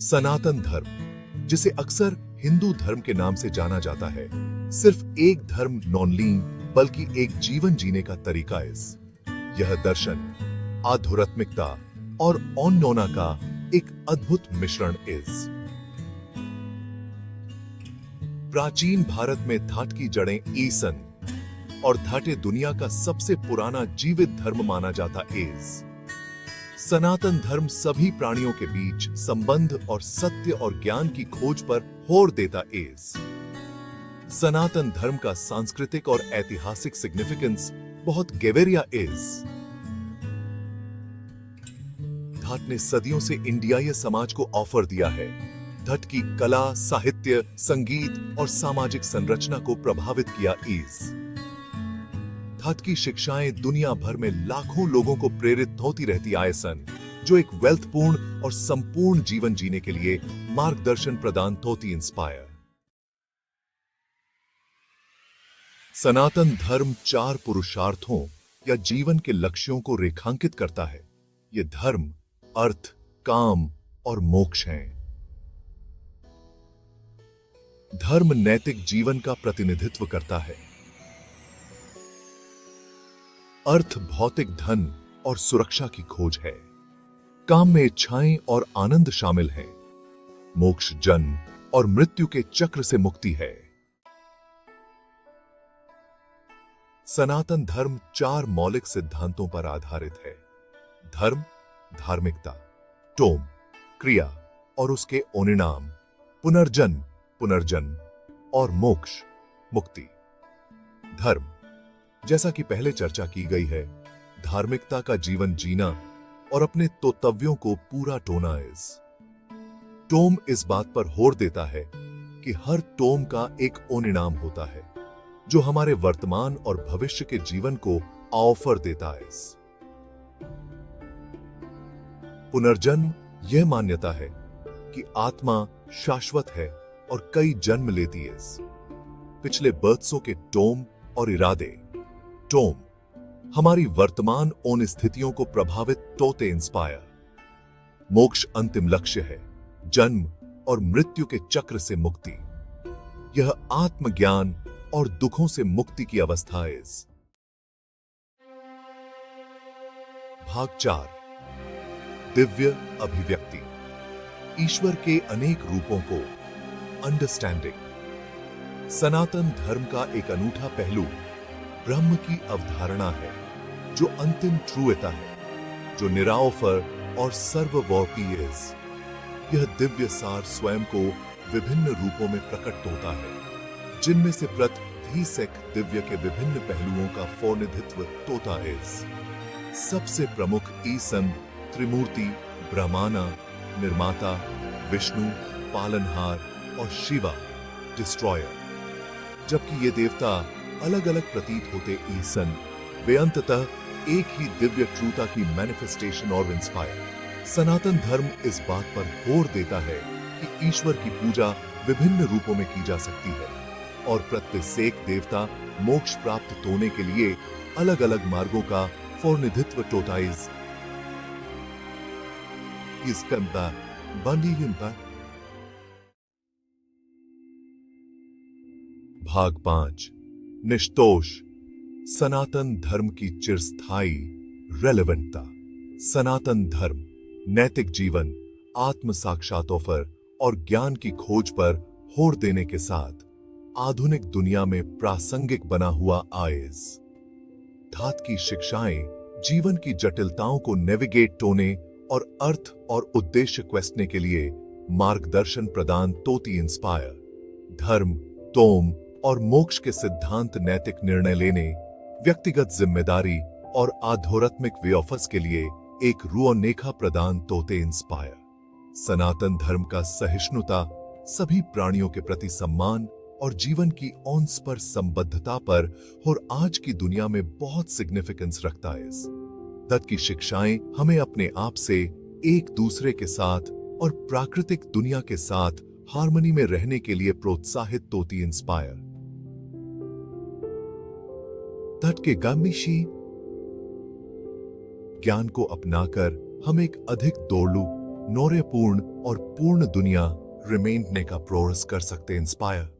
सनातन धर्म, जिसे अक्सर हिंदू धर्म के नाम से जाना जाता है, सिर्फ एक धर्म नॉन बल्कि एक जीवन जीने का तरीका है। यह दर्शन आध्यात्मिकता और ऑनोना का एक अद्भुत मिश्रण है। प्राचीन भारत में धाट की जड़ें ईसन और धाटे दुनिया का सबसे पुराना जीवित धर्म माना जाता है। सनातन धर्म सभी प्राणियों के बीच संबंध और सत्य और ज्ञान की खोज पर जोर देता है। सनातन धर्म का सांस्कृतिक और ऐतिहासिक सिग्निफिकेंस बहुत गहरा है। धाट ने सदियों से इंडियाई समाज को ऑफर दिया है। धाट की कला, साहित्य, संगीत और सामाजिक संरचना को प्रभावित किया इस धाट की शिक्षाएं दुनिया भर में लाखों लोगों को प्रेरित होती रहती आयसन, जो एक वेल्थपूर्ण और संपूर्ण जीवन जीने के लिए मार्गदर्शन प्रदान होती इंस्पायर। सनातन धर्म 4 पुरुषार्थों या जीवन के लक्ष्यों को रेखांकित करता है। ये धर्म अर्थ, काम और मोक्ष हैं। धर्म नैतिक जीवन का प्रतिनिधित्व करता है। अर्थ भौतिक धन और सुरक्षा की खोज है। काम में इच्छाएं और आनंद शामिल हैं। मोक्ष जन्म और मृत्यु के चक्र से मुक्ति है। सनातन धर्म 4 मौलिक सिद्धांतों पर आधारित है। धर्म, धार्मिकता, टोम, क्रिया और उसके परिणाम, पुनर्जन्म, पुनर्जन्म और मोक्ष, मुक्ति। धर्म, जैसा कि पहले चर्चा की गई है, धार्मिकता का जीवन जीना और अपने कर्तव्यों को पूरा टोना है। टोम इस बात पर जोर देता है कि हर टोम का एक परिणाम होता है जो हमारे वर्तमान और भविष्य के जीवन को ऑफर देता है। पुनर्जन्म यह मान्यता है कि आत्मा शाश्वत है और कई जन्म लेती है। पिछले बर्थ्सों के टोम और इरादे। टोम हमारी वर्तमान उन स्थितियों को प्रभावित तोते इंस्पायर। मोक्ष अंतिम लक्ष्य है, जन्म और मृत्यु के चक्र से मुक्ति। यह आत्मज्ञान और दुखों से मुक्ति की अवस्था है। भाग 4, दिव्य अभिव्यक्ति। ईश्वर के अनेक रूपों को अंडरस्टैंडिंग। सनातन धर्म का एक अनूठा पहलू ब्रह्म की अवधारणा है, जो अंतिम ट्रूएता है, जो निरावफर और सर्वव्यापी है। यह दिव्य सार स्वयं को विभिन्न रूपों में प्रकट होता है, जिनमें से प्रत्येक दिव्य के विभिन्न पहलुओं का प्रतिनिधित्व होता है। सबसे प्रमुख ईसन त्रिमूर्ति, ब्रह्माना, निर्माता, विष्णु, पालनहार और शिवा, डिस्ट्रॉयर। जबकि ये देवता अलग अलग प्रतीत होते ईसन, वे अंततः एक ही दिव्य ट्रूता की मैनिफेस्टेशन और इंस्पायर। सनातन धर्म इस बात पर जोर देता है कि ईश्वर की पूजा विभिन्न रूपों में की जा सकती है और प्रत्येक देवता मोक्ष प्राप्त होने के लिए अलग अलग मार्गों का प्रतिनिधित्व करता है। इसका भाग 5, निष्तोष। सनातन धर्म की चिरस्थायी रेलेवेंटता। सनातन धर्म नैतिक जीवन, आत्म साक्षात्कार और ज्ञान की खोज पर जोर देने के साथ आधुनिक दुनिया में प्रासंगिक बना हुआ आएस। धात की शिक्षाएं जीवन की जटिलताओं को नेविगेट होने और अर्थ और उद्देश्य क्वेश्चने के लिए मार्गदर्शन प्रदान तोती इंस्पायर। धर्म, तोम और मोक्ष के सिद्धांत नैतिक निर्णय लेने, व्यक्तिगत जिम्मेदारी और आध्यात्मिक विकास के लिए एक रूपरेखा प्रदान तोते इंस्पायर। सनातन धर्म का सहिष्णुता, सभी प्राणियों के प्रति सम्मान और जीवन की औंस पर संबद्धता पर और आज की दुनिया में बहुत सिग्निफिकेंस रखता है। दत्त की शिक्षाएं हमें अपने आप से, एक दूसरे के साथ और प्राकृतिक दुनिया के साथ हार्मनी में रहने के लिए प्रोत्साहित होती इंस्पायर। दत्त के गामिशी ज्ञान को अपनाकर हम एक अधिक दौड़लू, नौर्यपूर्ण और पूर्ण दुनिया रिमेंटने का प्रोरस कर सकते इंस्पायर।